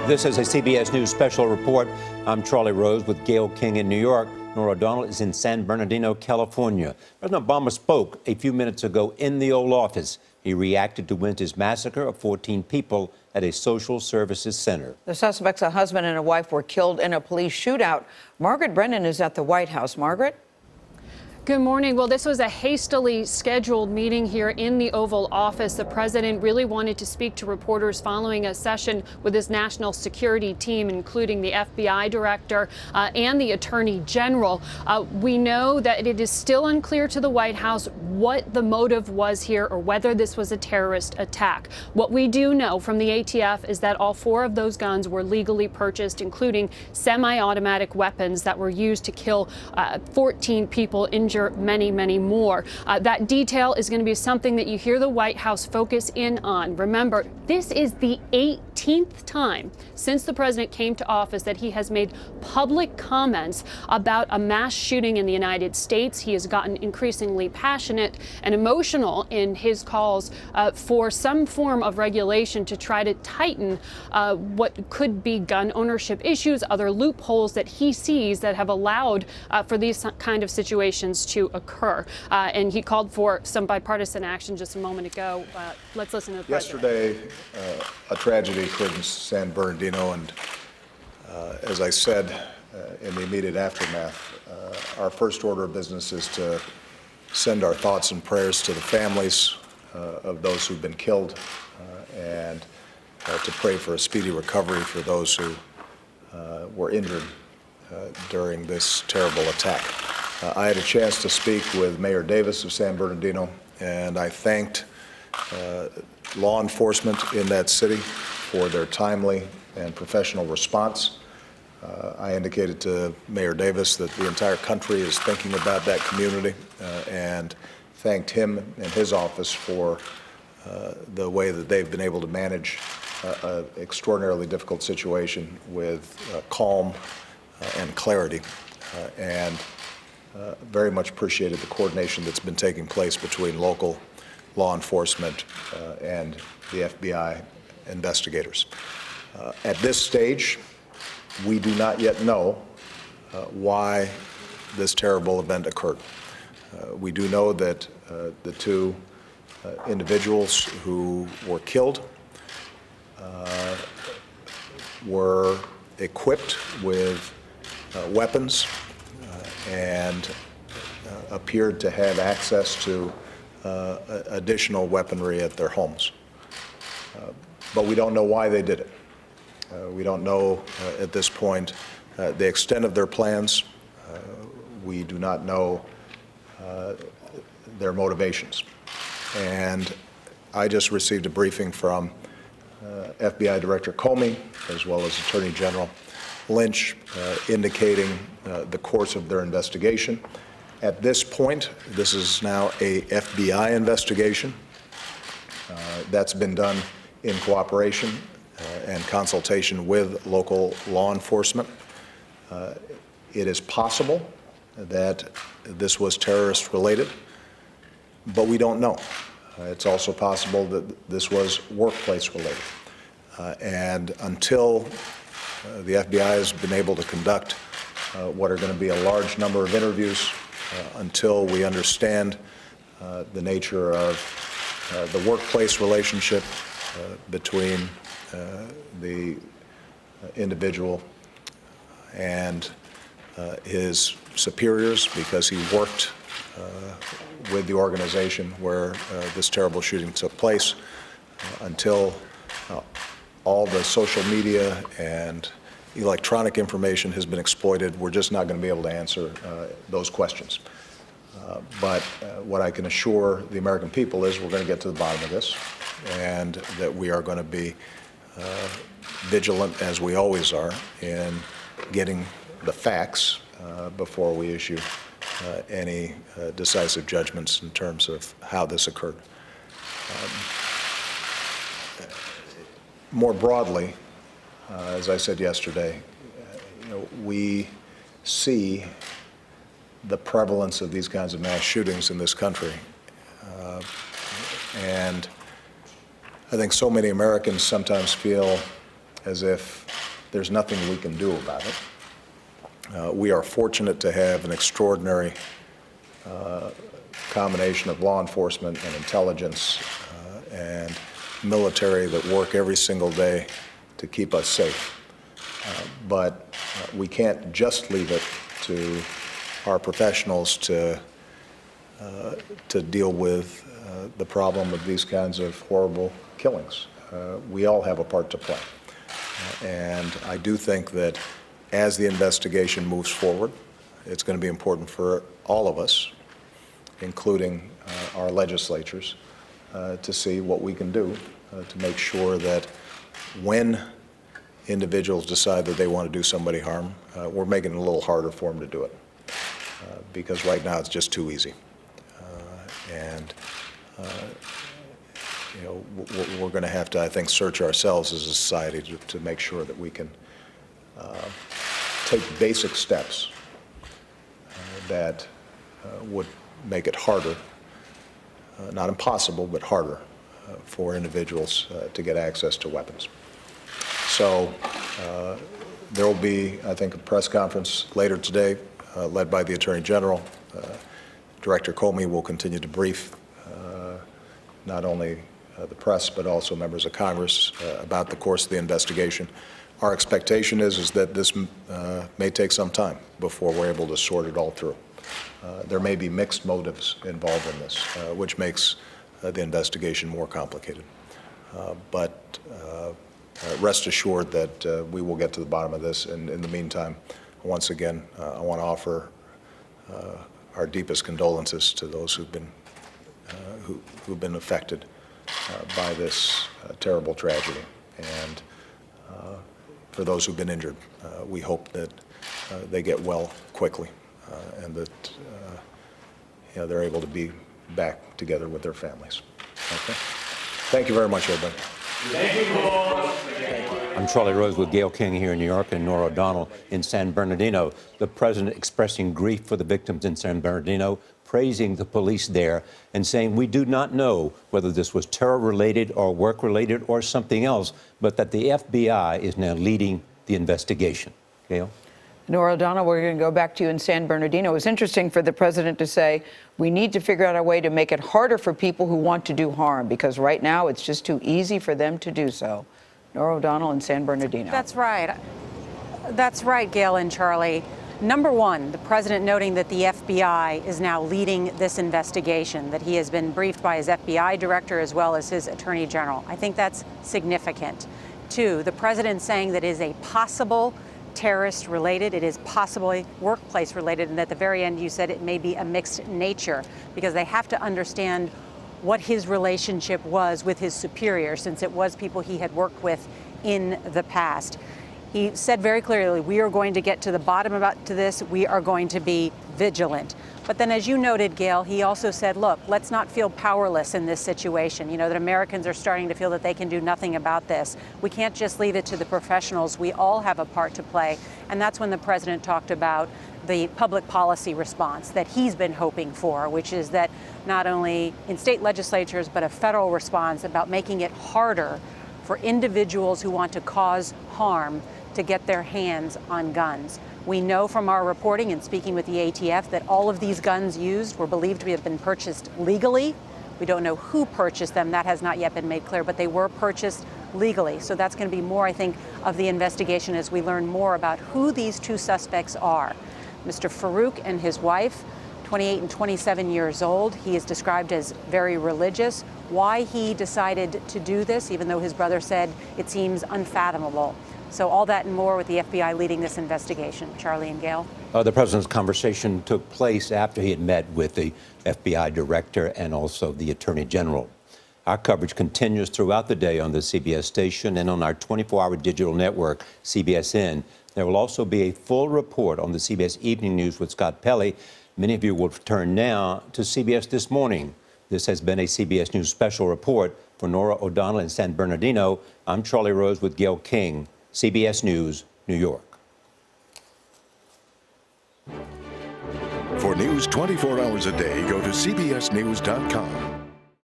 This is a CBS News Special Report. I'm Charlie Rose with Gayle King in New York. Norah is in San Bernardino, California. President Obama spoke a few minutes ago in the Oval Office. He reacted to Wednesday's massacre of 14 people at a social services center. The suspects, a husband and a wife, were killed in a police shootout. Margaret Brennan is at the White House. Margaret? Good morning. Well, this was a hastily scheduled meeting here in the Oval Office. The president really wanted to speak to reporters following a session with his national security team, including the FBI director and the attorney general. We know that it is still unclear to the White House what the motive was here or whether this was a terrorist attack. What we do know from the ATF is that all 4 of those guns were legally purchased, including semi-automatic weapons that were used to kill 14 people, injure many, many more. That detail is going to be something that you hear the White House focus in on. Remember, this is the 18th time since the president came to office that he has made public comments about a mass shooting in the United States. He has gotten increasingly passionate and emotional in his calls for some form of regulation to try to tighten what could be gun ownership issues, other loopholes that he sees that have allowed for these kind of situations to occur. And he called for some bipartisan action just a moment ago. Let's listen to the president. Yesterday, a tragedy occurred in San Bernardino, and as I said in the immediate aftermath, our first order of business is to send our thoughts and prayers to the families of those who've been killed and to pray for a speedy recovery for those who were injured during this terrible attack. I had a chance to speak with Mayor Davis of San Bernardino, and I thanked law enforcement in that city for their timely and professional response. I indicated to Mayor Davis that the entire country is thinking about that community and thanked him and his office for the way that they've been able to manage an extraordinarily difficult situation with calm and clarity. And very much appreciated the coordination that's been taking place between local law enforcement and the FBI investigators. At this stage, we do not yet know why this terrible event occurred. We do know that the 2 individuals who were killed were equipped with weapons and appeared to have access to additional weaponry at their homes. But we don't know why they did it. We don't know at this point the extent of their plans. We do not know their motivations. And I just received a briefing from FBI Director Comey as well as Attorney General Lynch indicating the course of their investigation. At this point, this is now a FBI investigation. That's been done in cooperation and consultation with local law enforcement. It is possible that this was terrorist related, but we don't know. It's also possible that this was workplace related. And until the FBI has been able to conduct what are going to be a large number of interviews, until we understand the nature of the workplace relationship between the individual and his superiors, because he worked with the organization where this terrible shooting took place, until all the social media and electronic information has been exploited, we're just not going to be able to answer those questions. But what I can assure the American people is we're going to get to the bottom of this, and that we are going to be vigilant, as we always are, in getting the facts before we issue any decisive judgments in terms of how this occurred. More broadly, as I said yesterday, we see the prevalence of these kinds of mass shootings in this country. And I think so many Americans sometimes feel as if there's nothing we can do about it. We are fortunate to have an extraordinary combination of law enforcement and intelligence and military that work every single day to keep us safe. But we can't just leave it to our professionals to deal with the problem of these kinds of horrible killings. We all have a part to play. And I do think that as the investigation moves forward, it's going to be important for all of us, including our legislatures, to see what we can do to make sure that when individuals decide that they want to do somebody harm, we're making it a little harder for them to do it. Because right now it's just too easy. You know, we're going to have to, I think, search ourselves as a society to make sure that we can take basic steps that would make it harder, not impossible, but harder for individuals to get access to weapons. So there will be, I think, a press conference later today led by the Attorney General. Director Comey will continue to brief not only the press but also members of Congress about the course of the investigation. Our expectation is that this may take some time before we're able to sort it all through. There may be mixed motives involved in this, which makes the investigation more complicated. But rest assured that we will get to the bottom of this. And in the meantime, once again, I want to offer our deepest condolences to those who've been affected by this terrible tragedy. And for those who've been injured, we hope that they get well quickly and that you know, they're able to be back together with their families. Okay. Thank you very much, everybody. Thank you. I'm Charlie Rose with Gayle King here in New York and Norah O'Donnell in San Bernardino. The president expressing grief for the victims in San Bernardino, praising the police there and saying we do not know whether this was terror-related or work-related or something else, but that the FBI is now leading the investigation. Gayle? Norah O'Donnell, we're going to go back to you in San Bernardino. It was interesting for the president to say, we need to figure out a way to make it harder for people who want to do harm, because right now it's just too easy for them to do so. Norah O'Donnell in San Bernardino. That's right. That's right, Gayle and Charlie. Number one, the president noting that the FBI is now leading this investigation, that he has been briefed by his FBI director as well as his attorney general. I think that's significant. Two, the president saying that it is a possible terrorist related, it is possibly workplace related, and at the very end you said it may be a mixed nature, because they have to understand what his relationship was with his superior, since it was people he had worked with in the past. He said very clearly, we are going to get to the bottom to this. We are going to be vigilant. But then, as you noted, Gayle, he also said, look, let's not feel powerless in this situation. You know, that Americans are starting to feel that they can do nothing about this. We can't just leave it to the professionals. We all have a part to play. And that's when the president talked about the public policy response that he's been hoping for, which is that not only in state legislatures, but a federal response about making it harder for individuals who want to cause harm to get their hands on guns. We know from our reporting and speaking with the ATF that all of these guns used were believed to have been purchased legally. We don't know who purchased them. That has not yet been made clear, but they were purchased legally. So that's going to be more, I think, of the investigation as we learn more about who these two suspects are. Mr. Farouk and his wife, 28 and 27 years old. He is described as very religious. Why he decided to do this, even though his brother said it seems unfathomable. So all that and more with the FBI leading this investigation. Charlie and Gayle. The president's conversation took place after he had met with the FBI director and also the attorney general. Our coverage continues throughout the day on the CBS station and on our 24-hour digital network, CBSN. There will also be a full report on the CBS Evening News with Scott Pelley. Many of you will turn now to CBS This Morning. This has been a CBS News Special Report. For Norah O'Donnell in San Bernardino, I'm Charlie Rose with Gayle King, CBS News, New York. For news 24 hours a day, go to CBSNews.com.